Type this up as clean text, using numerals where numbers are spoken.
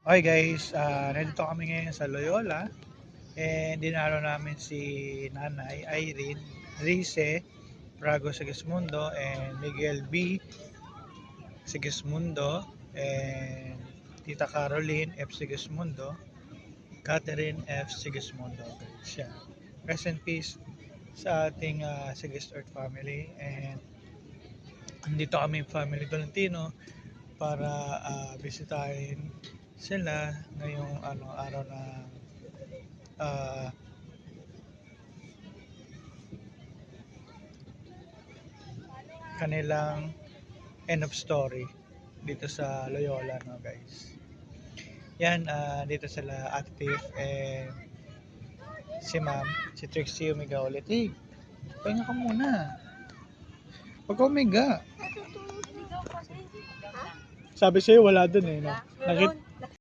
Okay guys, nandito kami ngayon sa Loyola and dinaraw namin si Nanay Irene Rice Prago Sigismundo and Miguel B. Sigismundo and Tita Caroline F. Sigismundo, Catherine F. Sigismundo. Siya. Rest in peace sa ating Sigistort family, and nandito kami family Tolentino para bisitahin sila ngayong araw na ah, kanilang end of story dito sa Loyola, no guys. Yan, dito sila active and si ma'am, si Trixie umiga ulit. Eh, pahinga ka muna. Pag umiga. Sabi sa'yo wala dun eh, no?